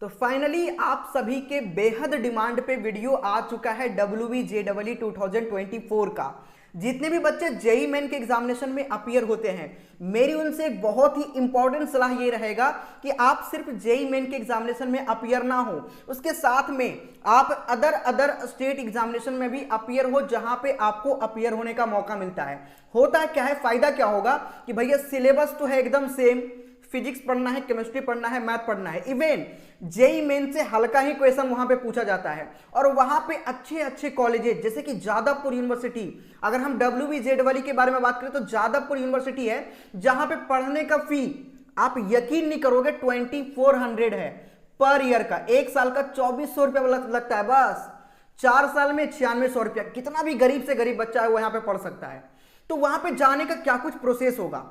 तो फाइनली आप सभी के बेहद डिमांड पे वीडियो आ चुका है WBJEE 2024 का। जितने भी बच्चे जेई मेन के एग्जामिनेशन में अपीयर होते हैं, मेरी उनसे एक बहुत ही इंपॉर्टेंट सलाह ये रहेगा कि आप सिर्फ जेई मेन के एग्जामिनेशन में अपीयर ना हो, उसके साथ में आप अदर स्टेट एग्जामिनेशन में भी अपीयर हो जहां पे आपको अपीयर होने का मौका मिलता है। होता क्या है, फायदा क्या होगा कि भैया सिलेबस तो है एकदम सेम, फिजिक्स पढ़ना है, केमिस्ट्री पढ़ना है, मैथ पढ़ना है। इवन जेई मेन से हल्का ही क्वेश्चन वहां पे पूछा जाता है और वहां पे अच्छे अच्छे कॉलेजेस जैसे कि जादवपुर यूनिवर्सिटी, अगर हम WBJEE के बारे में बात करें तो जादवपुर यूनिवर्सिटी है जहां पे पढ़ने का फी आप यकीन नहीं करोगे 2400 है पर ईयर का। एक साल का 2400 रुपया लगता है बस, 4 साल में 9600 रुपया। कितना भी गरीब से गरीब बच्चा है वो यहां पे पढ़ सकता है। तो वहां पे जाने का क्या कुछ प्रोसेस होगा,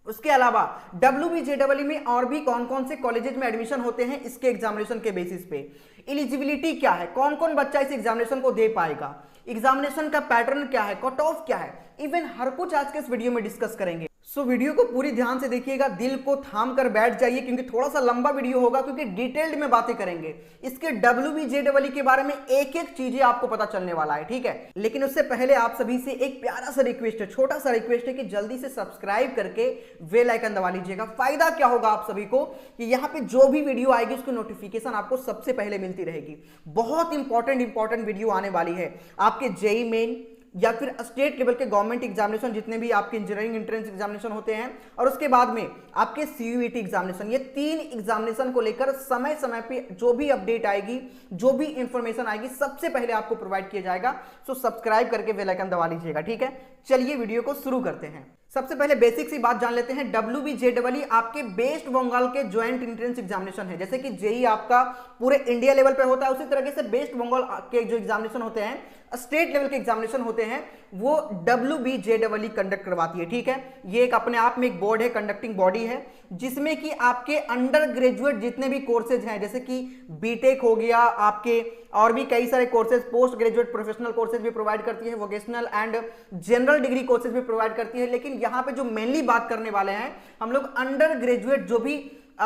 उसके अलावा WBJEE में और भी कौन कौन से कॉलेजेस में एडमिशन होते हैं इसके एग्जामिनेशन के बेसिस पे, एलिजिबिलिटी क्या है, कौन कौन बच्चा इस एग्जामिनेशन को दे पाएगा, एग्जामिनेशन का पैटर्न क्या है, कट ऑफ क्या है, इवन हर कुछ आज के इस वीडियो में डिस्कस करेंगे। सो वीडियो को पूरी ध्यान से देखिएगा, दिल को थाम कर बैठ जाइए क्योंकि थोड़ा सा लंबा वीडियो होगा, क्योंकि डिटेल्ड में बातें करेंगे इसके WBJEE के बारे में, एक एक चीजें आपको पता चलने वाला है, ठीक है। लेकिन उससे पहले आप सभी से एक प्यारा सा रिक्वेस्ट है, छोटा सा रिक्वेस्ट है कि जल्दी से सब्सक्राइब करके बेल आइकन दबा लीजिएगा। फायदा क्या होगा आप सभी को कि यहाँ पे जो भी वीडियो आएगी उसकी नोटिफिकेशन आपको सबसे पहले मिलती रहेगी। बहुत इंपॉर्टेंट वीडियो आने वाली है आपके जेई मेन या फिर स्टेट लेवल के गवर्नमेंट एग्जामिनेशन, जितने भी आपके इंजीनियरिंग एंट्रेंस एग्जामिनेशन होते हैं, और उसके बाद में आपके CUET एग्जामिनेशन। ये 3 एग्जामिनेशन को लेकर समय समय पे जो भी अपडेट आएगी, जो भी इंफॉर्मेशन आएगी, सबसे पहले आपको प्रोवाइड किया जाएगा। सो सब्सक्राइब करके बेल आइकन दबा लीजिएगा, ठीक है। चलिए वीडियो को शुरू करते हैं। सबसे पहले बेसिक सी बात जान लेते हैं। WBJEE आपके वेस्ट बंगाल के ज्वाइंट एंट्रेंस एग्जामिनेशन है। जैसे कि जेई आपका पूरे इंडिया लेवल पे होता है, उसी तरीके से वेस्ट बंगाल के जो एग्जामिनेशन होते हैं, स्टेट लेवल के एग्जामिनेशन होते हैं, वो WBJEE कंडक्ट करवाती है, ठीक है। ये एक अपने आप में एक बोर्ड है, कंडक्टिंग बॉडी है, जिसमें कि आपके अंडर ग्रेजुएट जितने भी कोर्सेज हैं, जैसे कि बीटेक हो गया, आपके और भी कई सारे courses, post graduate professional courses भी प्रोवाइड करती है, vocational and general degree courses भी प्रोवाइड करती है। लेकिन यहाँ पे जो मेनली बात करने वाले हैं हम लोग, अंडर ग्रेजुएट जो भी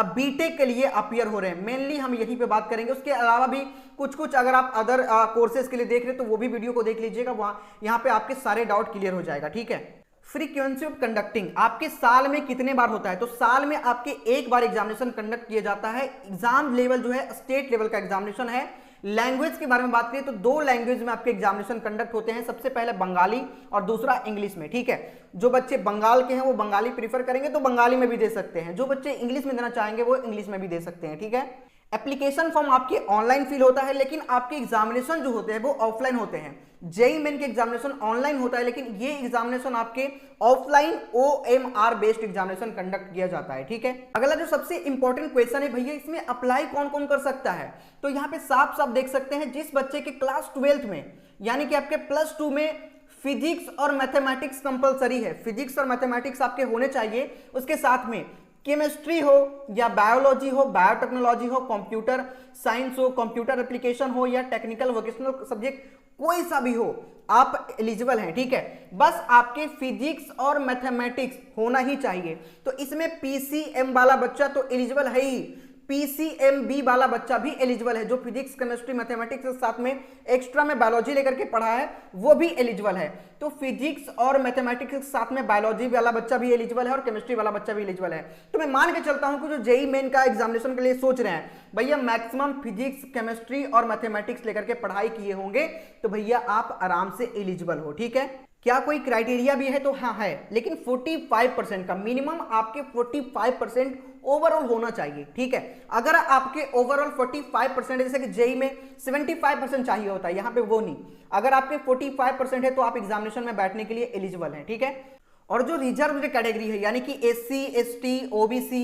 बीटेक के लिए अपीयर हो रहे हैं, मेनली हम यहीं पे बात करेंगे। उसके अलावा भी कुछ अगर आप अदर कोर्सेज के लिए देख रहे हैं तो वो भी वीडियो को देख लीजिएगा, वहां यहाँ पे आपके सारे डाउट क्लियर हो जाएगा, ठीक है। फ्रीक्वेंसी ऑफ कंडक्टिंग आपके साल में कितने बार होता है, तो साल में आपके एक बार एग्जामिनेशन कंडक्ट किया जाता है। एग्जाम लेवल जो है स्टेट लेवल का एग्जामिनेशन है। लैंग्वेज के बारे में बात करें तो 2 लैंग्वेज में आपके एग्जामिनेशन कंडक्ट होते हैं, सबसे पहले बंगाली और दूसरा इंग्लिश में, ठीक है। जो बच्चे बंगाल के हैं वो बंगाली प्रीफर करेंगे तो बंगाली में भी दे सकते हैं, जो बच्चे इंग्लिश में देना चाहेंगे वो इंग्लिश में भी दे सकते हैं, ठीक है। एप्लीकेशन फॉर्म आपके ऑनलाइन फिल होता है, लेकिन आपके एग्जामिनेशन जो होते हैं वो ऑफलाइन होते हैं। जेई मेन के एग्जामिनेशन ऑनलाइन होता है, लेकिन ये एग्जामिनेशन आपके offline OMR based examination conduct किया जाता है, ठीक है। अगला जो सबसे इंपॉर्टेंट क्वेश्चन है भैया, इसमें अप्लाई कौन कौन कर सकता है, तो यहाँ पे साफ साफ देख सकते हैं, जिस बच्चे के क्लास 12th में यानी कि आपके +2 में फिजिक्स और मैथमेटिक्स कंपलसरी है, फिजिक्स और मैथमेटिक्स आपके होने चाहिए, उसके साथ में केमिस्ट्री हो या बायोलॉजी हो, बायोटेक्नोलॉजी हो, कंप्यूटर साइंस हो, कंप्यूटर एप्लीकेशन हो, या टेक्निकल वोकेशनल सब्जेक्ट कोई सा भी हो, आप एलिजिबल हैं, ठीक है। बस आपके फिजिक्स और मैथमेटिक्स होना ही चाहिए। तो इसमें PCM वाला बच्चा तो एलिजिबल है ही, PCMB वाला बच्चा भी एलिजिबल है, जो फिजिक्स केमिस्ट्री मैथमेटिक्स के साथ में एक्स्ट्रा में बायोलॉजी लेकर के पढ़ा है वो भी एलिजिबल है। तो फिजिक्स और मैथमेटिक्स के साथ में बायोलॉजी वाला बच्चा भी एलिजिबल है और केमिस्ट्री वाला बच्चा भी एलिजिबल है। तो मैं मान के चलता हूं कि जो जेई मेन का एग्जामिनेशन के लिए सोच रहे हैं भैया, मैक्सिमम फिजिक्स केमिस्ट्री और मैथमेटिक्स लेकर के पढ़ाई किए होंगे, तो भैया आप आराम से एलिजिबल हो, ठीक है। क्या कोई क्राइटेरिया भी है, तो हाँ है, लेकिन 45% का मिनिमम आपके 45% ओवरऑल होना चाहिए, ठीक है। अगर आपके ओवरऑल 45%, जैसे कि जेई में 75% चाहिए होता है, यहाँ पे वो नहीं, अगर आपके 45% है तो आप एग्जामिनेशन में बैठने के लिए एलिजिबल हैं, ठीक है। और जो रिजर्व कैटेगरी है, यानी कि SC ST OBC,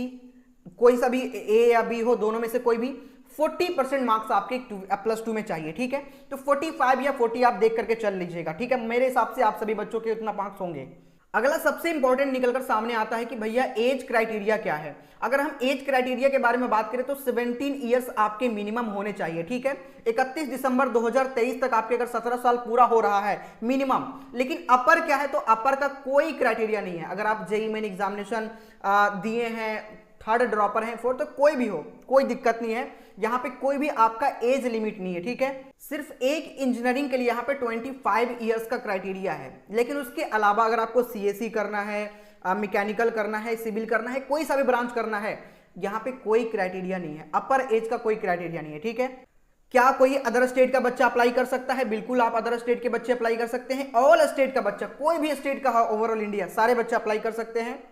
कोई सा भी A या B हो, दोनों में से कोई भी, 40% मार्क्स आपके +2 में चाहिए, ठीक है। तो 45 या 40 आप देख करके चल लीजिएगा, ठीक है। मेरे हिसाब से आप सभी बच्चों के उतना मार्क्स होंगे। अगला सबसे इंपॉर्टेंट निकलकर सामने आता है कि भैया एज क्राइटेरिया क्या है। अगर हम एज क्राइटेरिया के बारे में बात करें तो 17 ईयर्स आपके मिनिमम होने चाहिए, ठीक है। 31 दिसंबर 2023 तक आपके अगर 17 साल पूरा हो रहा है मिनिमम। लेकिन अपर क्या है, तो अपर का कोई क्राइटेरिया नहीं है। अगर आप जेई मेन एग्जामिनेशन दिए हैं थर्ड ड्रॉपर हैं, फोर्थ, तो कोई भी हो, कोई दिक्कत नहीं है। यहाँ पे कोई भी आपका एज लिमिट नहीं है, ठीक है। सिर्फ एक इंजीनियरिंग के लिए यहाँ पे 25 ईयर्स का क्राइटेरिया है, लेकिन उसके अलावा अगर आपको सीएससी करना है, मैकेनिकल करना है, सिविल करना है, कोई सा भी ब्रांच करना है, यहाँ पे कोई क्राइटेरिया नहीं है, अपर एज का कोई क्राइटेरिया नहीं है, ठीक है। क्या कोई अदर स्टेट का बच्चा अप्लाई कर सकता है? बिल्कुल, आप अदर स्टेट के बच्चे अप्लाई कर सकते हैं। ऑल स्टेट का बच्चा, कोई भी स्टेट का ओवरऑल इंडिया, सारे बच्चे अप्लाई कर सकते हैं।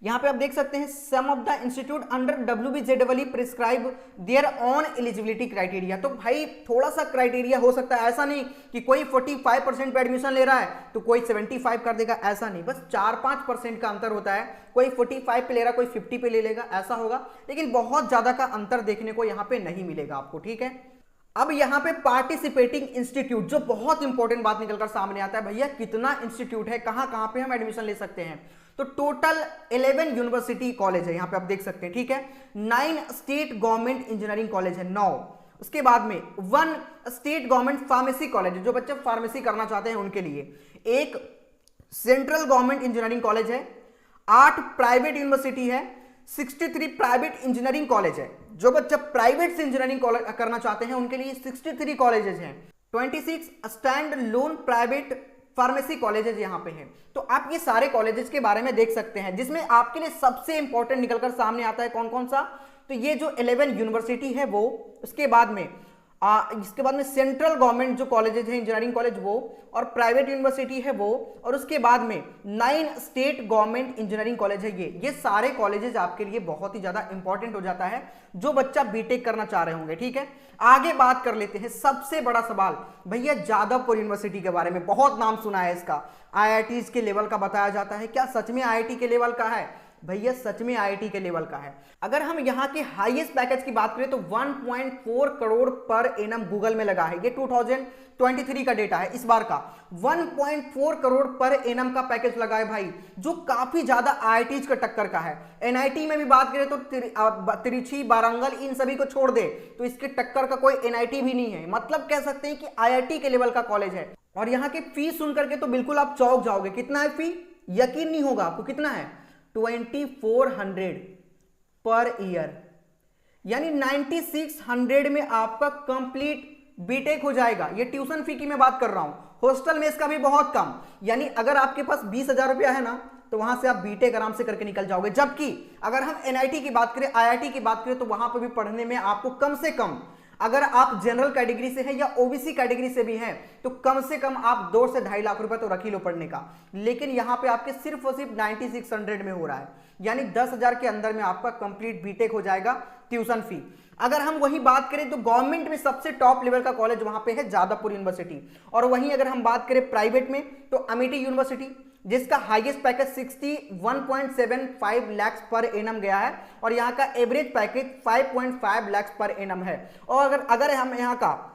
यहां पे आप देख सकते हैं some of the institute under WBJEE prescribe their on eligibility criteria. तो भाई थोड़ा सा क्राइटेरिया हो सकता है, ऐसा नहीं कि कोई 45% पे एडमिशन ले रहा है तो कोई 75 कर देगा, ऐसा नहीं, बस 4-5% का अंतर होता है। कोई 45 पे ले रहा, कोई 50 पे ले लेगा, ऐसा होगा, लेकिन बहुत ज्यादा का अंतर देखने को यहाँ पे नहीं मिलेगा आपको, ठीक है। अब यहाँ पे पार्टिसिपेटिंग इंस्टीट्यूट, जो बहुत इंपॉर्टेंट बात निकलकर सामने आता है, भैया कितना इंस्टीट्यूट है, कहां पे हम एडमिशन ले सकते हैं। तो टोटल 11 यूनिवर्सिटी कॉलेज है, यहां पे आप देख सकते हैं, ठीक है। 9 स्टेट गवर्नमेंट इंजीनियरिंग कॉलेज है, 9। उसके बाद में 1 स्टेट गवर्नमेंट फार्मेसी कॉलेज है, जो बच्चे फार्मेसी करना चाहते हैं उनके लिए। 1 सेंट्रल गवर्नमेंट इंजीनियरिंग कॉलेज है। 8 प्राइवेट यूनिवर्सिटी है। 63 प्राइवेट इंजीनियरिंग कॉलेज है, जो बच्चे प्राइवेट से इंजीनियरिंग करना चाहते हैं उनके लिए 63 कॉलेजेस हैं। 26 stand loan private pharmacy colleges यहां पे हैं। तो आप ये सारे कॉलेजेस के बारे में देख सकते हैं, जिसमें आपके लिए सबसे इंपॉर्टेंट निकलकर सामने आता है कौन कौन सा। तो ये जो 11 यूनिवर्सिटी है वो, उसके बाद में इसके बाद में सेंट्रल गवर्नमेंट जो कॉलेजेस हैं इंजीनियरिंग कॉलेज वो, और प्राइवेट यूनिवर्सिटी है वो, और उसके बाद में 9 स्टेट गवर्नमेंट इंजीनियरिंग कॉलेज है। ये सारे कॉलेजेस आपके लिए बहुत ही ज्यादा इंपॉर्टेंट हो जाता है जो बच्चा बीटेक करना चाह रहे होंगे, ठीक है। आगे बात कर लेते हैं सबसे बड़ा सवाल, भैया जादवपुर यूनिवर्सिटी के बारे में बहुत नाम सुना है इसका, IITs के लेवल का बताया जाता है। क्या सच में IIT के लेवल का है? भैया सच में IIT के लेवल का है। अगर हम यहाँ के हाईएस्ट पैकेज की बात करें तो 1.4 करोड़ पर एनम गूगल में लगा है। ये 2023 का डेटा है, इस बार का 1.4 करोड़ पर एनम का पैकेज लगा है भाई, जो काफी ज्यादा IITs का टक्कर का है। NIT में भी बात करें तो तिरुचि, वारंगल, इन सभी को छोड़ दे तो इसके टक्कर का कोई NIT भी नहीं है। मतलब कह सकते हैं कि IIT के लेवल का कॉलेज है। और यहाँ की फीस सुन करके तो बिल्कुल आप चौंक जाओगे। कितना है फी? यकीन नहीं होगा आपको। कितना है? 2400 पर ईयर, यानी 9600 में आपका कंप्लीट बीटेक हो जाएगा। ये ट्यूशन फी की मैं बात कर रहा हूं, हॉस्टल में इसका भी बहुत कम। यानी अगर आपके पास 20,000 रुपया है ना, तो वहां से आप बीटेक आराम से करके निकल जाओगे। जबकि अगर हम NIT की बात करें, IIT की बात करें, तो वहां पर भी पढ़ने में आपको कम से कम, अगर आप जनरल कैटेगरी से हैं या OBC कैटेगरी से भी हैं, तो कम से कम आप 2 से 2.5 लाख रुपए तो रख ही लो पढ़ने का। लेकिन यहां पे आपके सिर्फ और सिर्फ 9600 में हो रहा है, यानी 10,000 के अंदर में आपका कंप्लीट बीटेक हो जाएगा ट्यूशन फी। अगर हम वही बात करें तो गवर्नमेंट में सबसे टॉप लेवल का कॉलेज वहां पे है जादवपुर यूनिवर्सिटी। और वहीं अगर हम बात करें प्राइवेट में तो अमेठी यूनिवर्सिटी, जिसका highest package 61.75 lakh per annum गया है, और यहाँ का average package 5.5 lakh per annum है। और अगर हम यहाँ का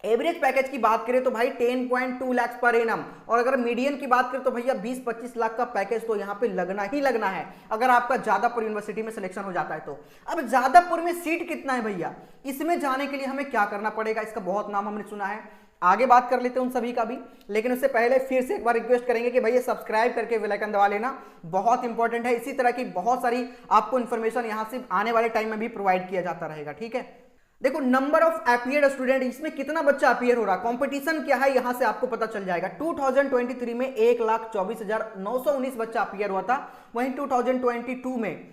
एवरेज पैकेज की बात करें तो भाई 10.2 लाख पर एनम, और अगर मीडियन की बात करें तो भैया 20-25 लाख का पैकेज तो यहाँ पे लगना ही लगना है, अगर आपका जादवपुर यूनिवर्सिटी में सिलेक्शन हो जाता है तो। अब जादवपुर में सीट कितना है भैया, इसमें जाने के लिए हमें क्या करना पड़ेगा, इसका बहुत नाम हमने सुना है, आगे बात कर लेते हैं उन सभी का भी। लेकिन उससे पहले फिर से एक बार रिक्वेस्ट करेंगे कि भैया सब्सक्राइब करके बेल आइकन दबा लेना, बहुत इंपॉर्टेंट है। इसी तरह की बहुत सारी आपको इन्फॉर्मेशन यहाँ से आने वाले टाइम में भी प्रोवाइड किया जाता रहेगा, ठीक है। देखो नंबर ऑफ अपीयर्ड स्टूडेंट, इसमें कितना बच्चा अपीयर हो रहा, कंपटीशन क्या है, यहां से आपको पता चल जाएगा। 2023 में 1,24,919 बच्चा अपीयर हुआ था, वहीं 2022 में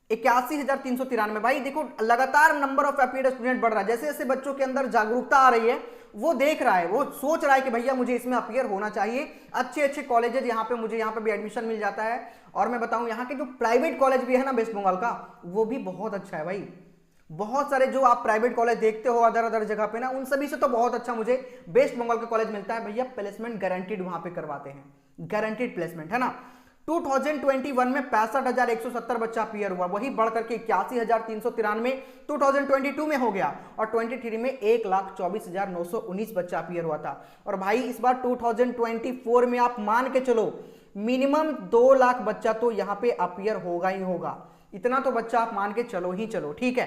81,393। भाई देखो लगातार नंबर ऑफ अपीयर्ड स्टूडेंट बढ़ रहा है। जैसे जैसे बच्चों के अंदर जागरूकता आ रही है, वो देख रहा है, वो सोच रहा है कि भैया मुझे इसमें अपीयर होना चाहिए, अच्छे अच्छे कॉलेजेस यहाँ पे मुझे यहाँ पे भी एडमिशन मिल जाता है। और मैं बताऊं यहाँ के जो प्राइवेट कॉलेज भी है ना वेस्ट बंगाल का, वो भी बहुत अच्छा है भाई। बहुत सारे जो आप प्राइवेट कॉलेज देखते हो अदर अदर जगह पे ना, उन सभी से तो बहुत अच्छा मुझे वेस्ट बंगाल का कॉलेज मिलता है। भैया प्लेसमेंट गारंटीड वहां पे करवाते हैं, गारंटीड प्लेसमेंट है ना। 2021 में 65,170 बच्चा अपीयर हुआ, वही बढ़कर के 81,393 2022 में हो गया, और 23 में 1,24,919 बच्चा अपीयर हुआ था। और भाई इस बार 2024 में आप मान के चलो मिनिमम 2 लाख बच्चा तो यहाँ पे अपीयर होगा ही होगा, इतना तो बच्चा आप मान के चलो ही चलो, ठीक है।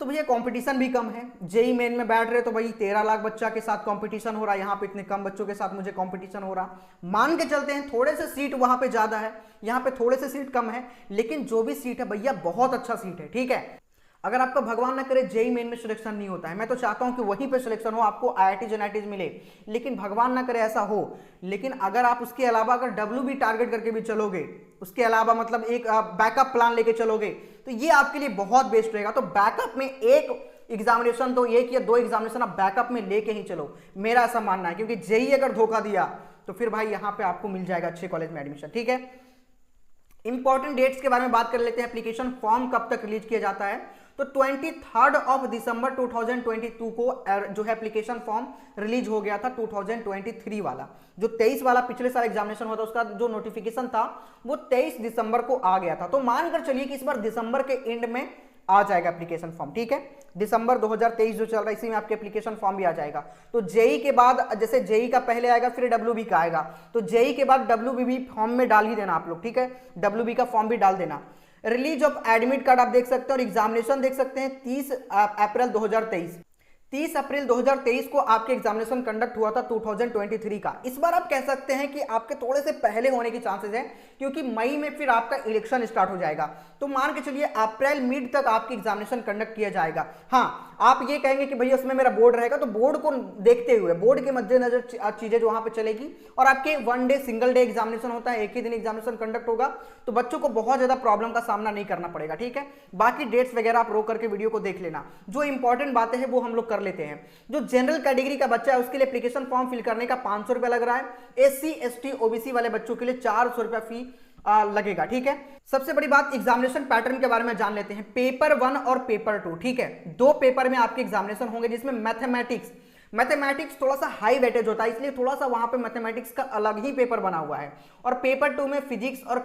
तो भैया कंपटीशन भी कम है। जेई मेन में बैठ रहे तो भाई 13 लाख बच्चा के साथ कंपटीशन हो रहा है, यहाँ पे इतने कम बच्चों के साथ मुझे कंपटीशन हो रहा। मान के चलते हैं थोड़े से सीट वहां पे ज्यादा है, यहाँ पे थोड़े से सीट कम है, लेकिन जो भी सीट है भैया बहुत अच्छा सीट है, ठीक है। अगर आपका भगवान ना करे जेई मेन में सिलेक्शन नहीं होता है, मैं तो चाहता हूं कि वहीं पे सिलेक्शन हो, आपको आईआईटी जेनआईटी मिले, लेकिन भगवान ना करे ऐसा हो। लेकिन अगर आप उसके अलावा अगर डब्ल्यूबी टारगेट करके भी चलोगे, उसके अलावा मतलब एक बैकअप प्लान लेके चलोगे, तो ये आपके लिए बहुत बेस्ट रहेगा। तो बैकअप में एक एग्जामिनेशन तो एक या 2 एग्जामिनेशन आप बैकअप में लेके ही चलो, मेरा ऐसा मानना है। क्योंकि जेई अगर धोखा दिया तो फिर भाई यहाँ पे आपको मिल जाएगा अच्छे कॉलेज में एडमिशन, ठीक है। इंपॉर्टेंट डेट्स के बारे में बात कर लेते हैं। एप्लीकेशन फॉर्म कब तक रिलीज किया जाता है, तो 23 दिसंबर 2022 को जो है एप्लीकेशन फॉर्म रिलीज हो गया था 2023 वाला। जो 23 वाला पिछले साल एग्जामिनेशन हुआ था उसका जो नोटिफिकेशन था वो 23 दिसंबर को आ गया था। तो मानकर चलिए कि इस बार दिसंबर के एंड में आ जाएगा एप्लीकेशन फॉर्म, ठीक है। दिसंबर 2023 जो चल रहा है इसी में आपके एप्लीकेशन फॉर्म भी आ जाएगा। तो जेई के बाद, जैसे जेई का पहले आएगा फिर डब्ल्यूबी का आएगा, तो जेई के बाद डब्ल्यूबी भी फॉर्म में डाल ही देना आप लोग, ठीक है। डब्ल्यूबी का फॉर्म भी डाल देना। रिलीज ऑफ एडमिट कार्ड आप देख सकते हैं और एग्जामिनेशन देख सकते हैं 30 अप्रैल 2023। 30 अप्रैल 2023 को आपके एग्जामिनेशन कंडक्ट हुआ था 2023 का। इस बार आप कह सकते हैं कि आपके थोड़े से पहले होने की चांसेस है, क्योंकि मई में फिर आपका इलेक्शन स्टार्ट हो जाएगा। तो मान के चलिए अप्रैल मिड तक आपकी एग्जामिनेशन कंडक्ट किया जाएगा। हाँ, आप ये कहेंगे कि भैया उसमें मेरा बोर्ड रहेगा, तो बोर्ड को देखते हुए, बोर्ड के मद्देनजर चीजें जो वहां पे चलेगी। और आपके 1 डे सिंगल डे एग्जामिनेशन होता है, एक ही दिन एग्जामिनेशन कंडक्ट होगा, तो बच्चों को बहुत ज्यादा प्रॉब्लम का सामना नहीं करना पड़ेगा, ठीक है। बाकी डेट्स वगैरह आप रोक करके वीडियो को देख लेना। जो इंपॉर्टेंट बातें हैं वो हम लोग कर लेते हैं। जो जनरल कैटेगरी का बच्चा है उसके लिए एप्लीकेशन फॉर्म फिल करने का 500 रुपया लग रहा है। एससी एसटी ओबीसी वाले बच्चों के लिए 400 रुपया फी लगेगा, ठीक है। सबसे बड़ी बात एग्जामिनेशन पैटर्न के बारे में जान लेते हैं। पेपर 1 और पेपर 2, ठीक है, 2 पेपर में आपके एग्जामिनेशन होंगे, जिसमें मैथमेटिक्स थोड़ा सा हाई वेटेज होता है, इसलिए थोड़ा सा वहां पे मैथमेटिक्स का अलग ही पेपर बना हुआ है। और पेपर 2 में फिजिक्स और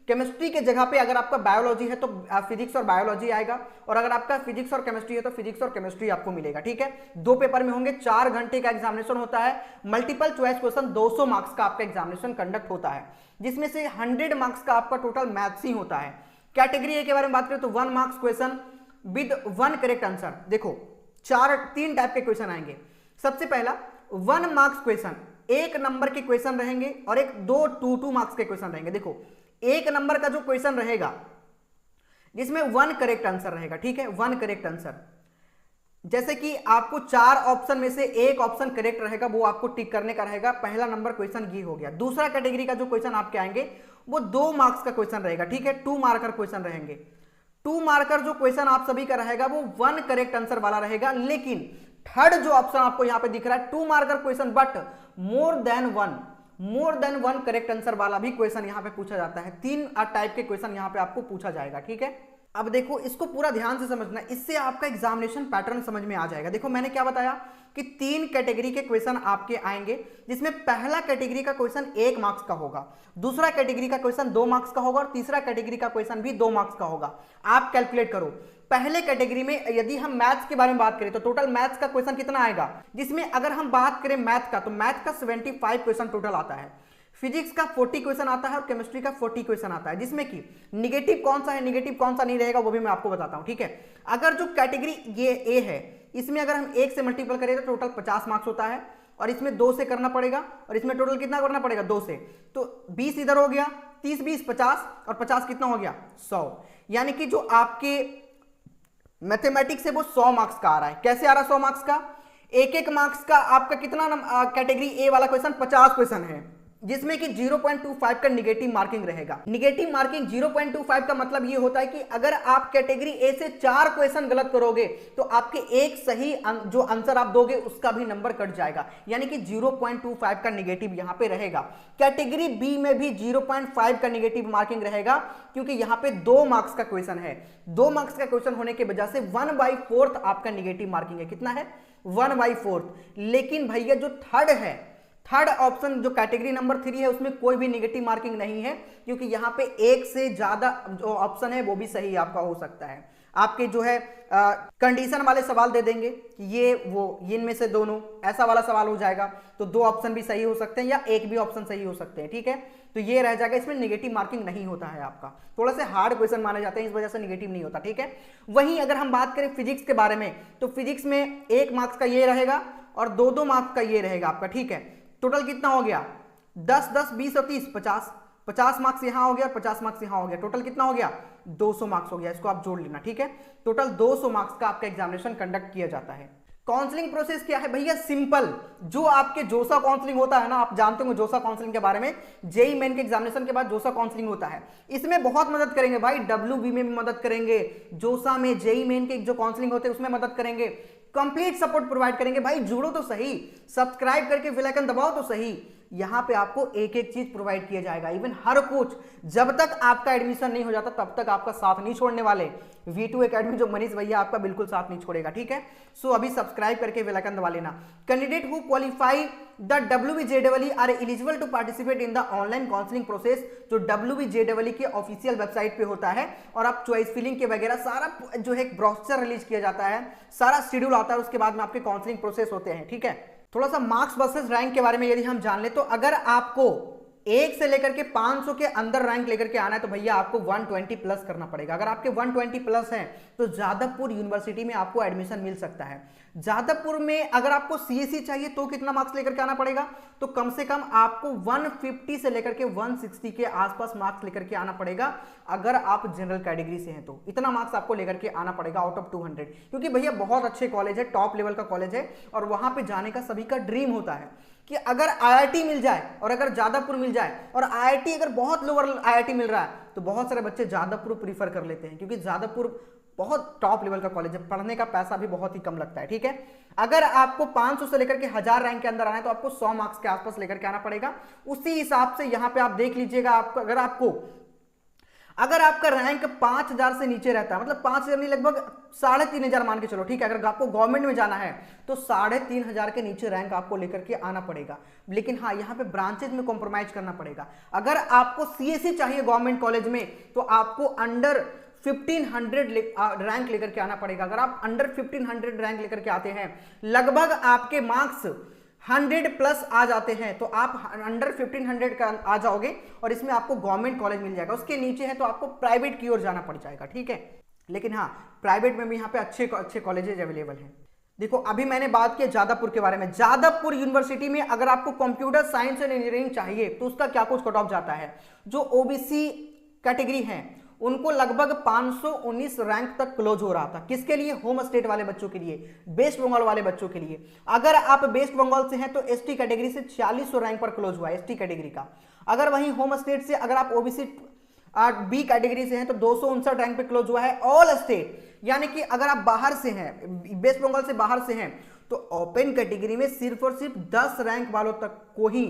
केमिस्ट्री के जगह पे अगर आपका बायोलॉजी है तो फिजिक्स और बायोलॉजी आएगा, और अगर आपका फिजिक्स और केमिस्ट्री है तो फिजिक्स और केमिस्ट्री आपको मिलेगा, ठीक है। 2 पेपर में होंगे, 4 घंटे का एग्जामिनेशन होता है। मल्टीपल चॉइस क्वेश्चन 200 मार्क्स का आपका एग्जामिनेशन कंडक्ट होता है, जिसमें से 100 मार्क्स का आपका टोटल मैथ्स ही होता है। कैटेगरी ए के बारे में बात करें तो 1 marks question with 1 correct answer. देखो 3 टाइप के क्वेश्चन आएंगे। सबसे पहला 1 मार्क्स क्वेश्चन, 1 नंबर के क्वेश्चन रहेंगे, और एक 2 मार्क्स के क्वेश्चन रहेंगे। देखो 1 नंबर का जो क्वेश्चन रहेगा जिसमें 1 करेक्ट आंसर रहेगा, ठीक है, 1 करेक्ट आंसर। जैसे कि आपको 4 ऑप्शन में से 1 ऑप्शन करेक्ट रहेगा, वो आपको टिक करने का रहेगा। पहला नंबर क्वेश्चन ये हो गया। दूसरा कैटेगरी का जो क्वेश्चन आपके आएंगे वो 2 मार्क्स का क्वेश्चन रहेगा, ठीक है, 2 मार्कर क्वेश्चन रहेंगे। 2 मार्कर जो क्वेश्चन आप सभी का रहेगा वो 1 करेक्ट आंसर वाला रहेगा। लेकिन थर्ड जो ऑप्शन आपको यहां पे दिख रहा है 2 marker question but more than one correct answer वाला भी क्वेश्चन यहां पे पूछा जाता है। 3 टाइप के क्वेश्चन यहां पे आपको पूछा जाएगा, ठीक है। अब देखो इसको पूरा ध्यान से समझना, इससे आपका एग्जामिनेशन पैटर्न समझ में आ जाएगा। देखो मैंने क्या बताया कि 3 कैटेगरी के क्वेश्चन आपके आएंगे, जिसमें पहला कैटेगरी का क्वेश्चन 1 मार्क्स का होगा, दूसरा कैटेगरी का क्वेश्चन 2 मार्क्स का होगा, और तीसरा कैटेगरी का क्वेश्चन भी 2 मार्क्स का होगा। आप कैलकुलेट करो, पहले कैटेगरी में यदि हम मैथ्स के बारे में बात करें तो टोटल मैथ्स का क्वेश्चन कितना आएगा, जिसमें अगर हम बात करें मैथ का तो मैथ का 75 क्वेश्चन टोटल आता है, फिजिक्स का 40 क्वेश्चन आता है, और केमिस्ट्री का 40 क्वेश्चन आता है, जिसमें कि निगेटिव कौन सा है, निगेटिव कौन सा नहीं रहेगा वो भी मैं आपको बताता हूं, ठीक है। अगर जो कैटेगरी ये ए है इसमें अगर हम 1 से मल्टीपल करें तो टोटल 50 मार्क्स होता है, और इसमें 2 से करना पड़ेगा, और इसमें टोटल कितना करना पड़ेगा 2 से, तो 20 इधर हो गया, 30 20 50, और 50 कितना हो गया 100। यानी कि जो आपके मैथमेटिक्स है वो 100 मार्क्स का आ रहा है। कैसे आ रहा है 100 मार्क्स का, 1 मार्क्स का आपका कितना कैटेगरी ए वाला क्वेश्चन 50 क्वेश्चन है, जिसमें कि 0.25 का निगेटिव मार्किंग रहेगा। निगेटिव मार्किंग 0.25 का मतलब ये होता है कि अगर आप कैटेगरी ए से 4 क्वेश्चन गलत करोगे तो आपके एक सही जो आंसर आप दोगे उसका भी नंबर कट जाएगा, यानी कि 0.25 का निगेटिव यहां पे रहेगा। कैटेगरी बी में भी 0.5 का निगेटिव मार्किंग रहेगा, क्योंकि यहां पे 2 मार्क्स का क्वेश्चन है। 2 मार्क्स का क्वेश्चन होने की वजह से 1/4 आपका निगेटिव मार्किंग है। कितना है 1/4। लेकिन भैया जो थर्ड ऑप्शन जो कैटेगरी नंबर 3 है उसमें कोई भी नेगेटिव मार्किंग नहीं है, क्योंकि यहां पे 1 से ज्यादा जो ऑप्शन है वो भी सही आपका हो सकता है। आपके जो है कंडीशन वाले सवाल दे देंगे कि ये इनमें से दोनों, ऐसा वाला सवाल हो जाएगा। तो 2 ऑप्शन भी सही हो सकते हैं या एक भी ऑप्शन सही हो सकते हैं, ठीक है। तो ये रह जाएगा, इसमें नेगेटिव मार्किंग नहीं होता है आपका, थोड़ा से हार्ड क्वेश्चन माने जाते हैं, इस वजह से नेगेटिव नहीं होता, ठीक है। वहीं अगर हम बात करें फिजिक्स के बारे में, तो फिजिक्स में 1 मार्क्स का ये रहेगा और 2-2 मार्क्स का ये रहेगा आपका, ठीक है। टोटल कितना हो गया, 10, 10, 20 और 30, 50 मार्क्स यहां हो गया और 50 मार्क्स यहां हो गया, टोटल कितना हो गया, 200 मार्क्स हो गया। इसको आप जोड़ लेना, ठीक है। टोटल 200 मार्क्स का आपका एग्जामिनेशन कंडक्ट किया जाता है। काउंसलिंग प्रोसेस क्या है भैया, सिंपल। जो आपके जोसा काउंसलिंग होता है ना, आप जानते हो जोसा काउंसलिंग के बारे में, जेईई मेन के एग्जामिनेशन के बाद जोसा काउंसलिंग होता है। इसमें बहुत मदद करेंगे भाई, डब्ल्यूबी में भी मदद करेंगे, जोसा में, जेईई मेन के जो काउंसलिंग होते हैं उसमें मदद करेंगे, कंप्लीट सपोर्ट प्रोवाइड करेंगे। भाई जुड़ो तो सही, सब्सक्राइब करके बेल आइकन दबाओ तो सही। यहां पे आपको एक एक चीज प्रोवाइड किया जाएगा। इवन हर कोच, जब तक आपका एडमिशन नहीं हो जाता तब तक आपका साथ नहीं छोड़ने वाले। V2 एकेडमी जो मनीष भैया आपका बिल्कुल साथ नहीं छोड़ेगा, ठीक है। सो अभी सब्सक्राइब करके बेल आइकन दबा लेना। Candidate who qualify the WBJEE are eligible to participate in the online counselling process, जो WBJEE के ऑफिशियल वेबसाइट पे होता है, और आप चॉइस फिलिंग के वगैरह सारा जो है ब्रोशर रिलीज किया जाता है, सारा शेड्यूल आता है, उसके बाद में आपके काउंसलिंग प्रोसेस होते हैं, ठीक है। थोड़ा सा मार्क्स वर्सेस रैंक के बारे में यदि हम जान ले, तो अगर आपको 1 से लेकर के 500 के अंदर रैंक लेकर के आना है तो भैया आपको 120 प्लस करना पड़ेगा। अगर आपके 120 प्लस हैं तो जादवपुर यूनिवर्सिटी में आपको एडमिशन मिल सकता है। जादवपुर में अगर आपको CSE चाहिए तो कितना मार्क्स लेकर के आना पड़ेगा, तो कम से कम आपको 150 से लेकर के 160 के आसपास मार्क्स लेकर के आना पड़ेगा। अगर आप जनरल कैटेगरी से हैं तो इतना मार्क्स आपको लेकर के आना पड़ेगा आउट ऑफ 200, क्योंकि भैया बहुत अच्छे कॉलेज है, टॉप लेवल का कॉलेज है, और वहां पे जाने का सभी का ड्रीम होता है कि अगर IIT मिल जाए और अगर जादवपुर मिल जाए, और IIT अगर बहुत लोअर IIT मिल रहा है तो बहुत सारे बच्चे जादवपुर प्रीफर कर लेते हैं, क्योंकि जादवपुर बहुत टॉप लेवल का कॉलेज है, पढ़ने का पैसा भी बहुत ही कम लगता है, ठीक है। अगर आपको 500 से लेकर के 1000 रैंक के अंदर आना है तो आपको 100 मार्क्स के आसपास लेकर के आना पड़ेगा। उसी हिसाब से यहां पे आप देख लीजिएगा, आपको अगर आपका रैंक 5000 से नीचे रहता है, मतलब 5000 नहीं, लगभग 3500 मान के चलो, ठीक है। अगर आपको गवर्नमेंट में जाना है तो 3500 के नीचे रैंक आपको लेकर के आना पड़ेगा। लेकिन हाँ, यहाँ पे ब्रांचेज में कॉम्प्रोमाइज करना पड़ेगा। अगर आपको CSE चाहिए गवर्नमेंट कॉलेज में तो आपको अंडर 1500 रैंक लेकर के आना पड़ेगा। अगर आप अंडर 1500 रैंक लेकर के आते हैं, लगभग आपके मार्क्स 100 प्लस आ जाते हैं, तो आप अंडर 1500 का आ जाओगे और इसमें आपको गवर्नमेंट कॉलेज मिल जाएगा। उसके नीचे है तो आपको प्राइवेट की ओर जाना पड़ जाएगा, ठीक है। लेकिन हाँ, प्राइवेट में भी यहाँ पे अच्छे कॉलेजेज अवेलेबल हैं। देखो, अभी मैंने बात की जादवपुर के बारे में। जादवपुर यूनिवर्सिटी में अगर आपको कंप्यूटर साइंस एंड इंजीनियरिंग चाहिए तो उसका क्या कुछ कट ऑफ जाता है। जो OBC कैटेगरी है उनको लगभग 519 रैंक तक क्लोज हो रहा था। किसके लिए? होम स्टेट वाले बच्चों के लिए, वेस्ट बंगाल वाले बच्चों के लिए। अगर आप वेस्ट बंगाल से हैं तो ST कैटेगरी से 4600 रैंक पर क्लोज हुआ है, ST कैटेगरी का। अगर वहीं होम स्टेट से अगर आप OBC B कैटेगरी से हैं तो 259 रैंक पे क्लोज हुआ है। ऑल स्टेट, यानी कि अगर आप बाहर से हैं, वेस्ट बंगाल से बाहर से हैं, तो ओपन कैटेगरी में सिर्फ और सिर्फ 10 रैंक वालों तक को ही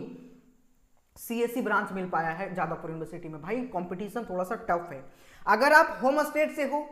CSE ब्रांच मिल पाया है जादवपुर यूनिवर्सिटी में। भाई कंपटीशन थोड़ा सा टफ है। अगर आप होम स्टेट से हो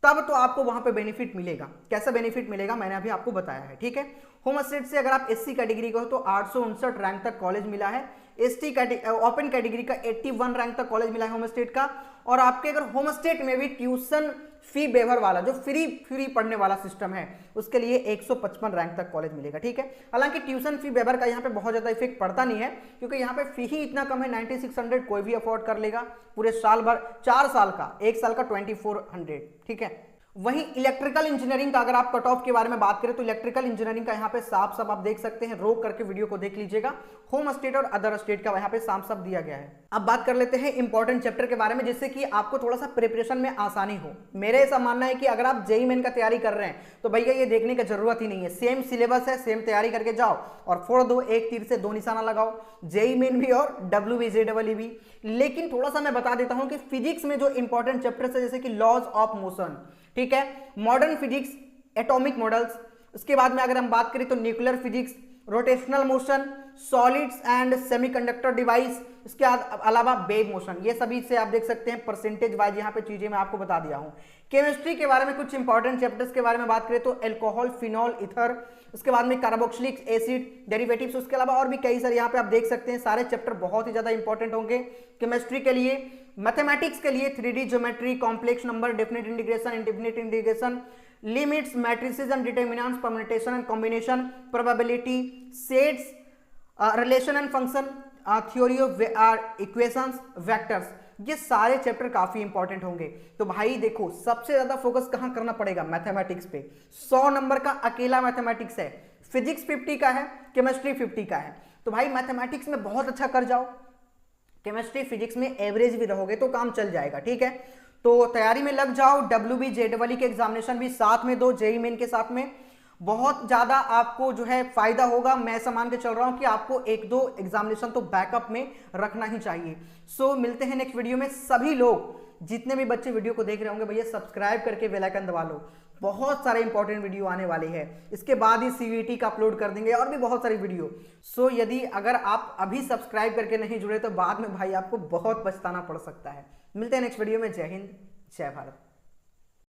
तब तो आपको वहां पे बेनिफिट मिलेगा। कैसा बेनिफिट मिलेगा मैंने अभी आपको बताया है, ठीक है। होम स्टेट से अगर आप SC कैटेगरी का हो तो 859 रैंक तक कॉलेज मिला है। ST ओपन कैटेगरी का 81 रैंक तक कॉलेज मिला है होम स्टेट का। और आपके अगर होम स्टेट में भी ट्यूशन फी वेवर वाला, जो फ्री पढ़ने वाला सिस्टम है, उसके लिए 155 रैंक तक कॉलेज मिलेगा, ठीक है। हालांकि ट्यूशन फी वेवर का यहाँ पे बहुत ज्यादा इफेक्ट पड़ता नहीं है, क्योंकि यहाँ पे फी ही इतना कम है, 9600 कोई भी अफोर्ड कर लेगा पूरे साल भर, 4 साल का, 1 साल का 2400, ठीक है। वहीं इलेक्ट्रिकल इंजीनियरिंग का अगर आप कट ऑफ के बारे में बात करें तो इलेक्ट्रिकल इंजीनियरिंग का यहाँ पे साफ आप देख सकते हैं, रोक करके वीडियो को देख लीजिएगा। होम स्टेट और अदर स्टेट का यहाँ पे साफ दिया गया है। अब बात कर लेते हैं इंपॉर्टेंट चैप्टर के बारे में, जिससे कि आपको थोड़ा सा प्रिपरेशन में आसानी हो। मेरे ऐसा मानना है कि अगर आप जेईई मेन का तैयारी कर रहे हैं तो भैया ये देखने की जरूरत ही नहीं है, सेम सिलेबस है, सेम तैयारी करके जाओ और फोड़ दो, एक तीर से 2 निशाना लगाओ, जेईई मेन भी और WBJEE भी। लेकिन थोड़ा सा मैं बता देता हूं कि फिजिक्स में जो इंपॉर्टेंट चैप्टर्स है, जैसे कि लॉज ऑफ मोशन, ठीक है, मॉडर्न फिजिक्स, एटॉमिक मॉडल्स, उसके बाद में अगर हम बात करें तो nuclear physics, rotational motion, solids and semiconductor device, इसके अलावा वेव मोशन, ये सभी से आप देख सकते हैं परसेंटेज वाइज यहाँ पे चीजें मैं आपको बता दिया हूँ। केमिस्ट्री के बारे में कुछ इंपॉर्टेंट चैप्टर्स के बारे में बात करें तो एल्कोहल, फिनॉल, इथर, उसके बाद में कार्बोक्सिलिक एसिड डेरिवेटिव्स, उसके अलावा और भी कई सारे यहाँ पे आप देख सकते हैं। सारे चैप्टर बहुत ही ज्यादा इंपॉर्टेंट होंगे केमिस्ट्री के लिए। मैथमेटिक्स के लिए 3D geometry, complex number, definite integration, indefinite integration, limits, matrices and determinants, permutation and combination, probability, sets, relation and function, theory of equations, vectors, ये सारे चैप्टर काफी इंपॉर्टेंट होंगे। तो भाई देखो सबसे ज्यादा फोकस कहां करना पड़ेगा, मैथमेटिक्स पे। 100 नंबर का अकेला मैथमेटिक्स है, फिजिक्स 50 का है, केमिस्ट्री 50 का है। तो भाई मैथमेटिक्स में बहुत अच्छा कर जाओ, केमिस्ट्री फिजिक्स में एवरेज भी रहोगे तो काम चल जाएगा, ठीक है। तो तैयारी में लग जाओ, WB JEE के एग्जामिनेशन भी साथ में दो, जेईई मेन के साथ में। बहुत ज्यादा आपको जो है फायदा होगा। मैं ऐसा मान के चल रहा हूं कि आपको 1-2 एग्जामिनेशन तो बैकअप में रखना ही चाहिए। सो मिलते हैं नेक्स्ट वीडियो में। सभी लोग जितने भी बच्चे वीडियो को देख रहे होंगे भैया सब्सक्राइब करके बेल आइकन दबा लो, बहुत सारे इंपॉर्टेंट वीडियो आने वाले हैं। इसके बाद ही CVT का अपलोड कर देंगे और भी बहुत सारी वीडियो। सो यदि अगर आप अभी सब्सक्राइब करके नहीं जुड़े तो बाद में भाई आपको बहुत पछताना पड़ सकता है। मिलते हैं नेक्स्ट वीडियो में। जय हिंद, जय भारत।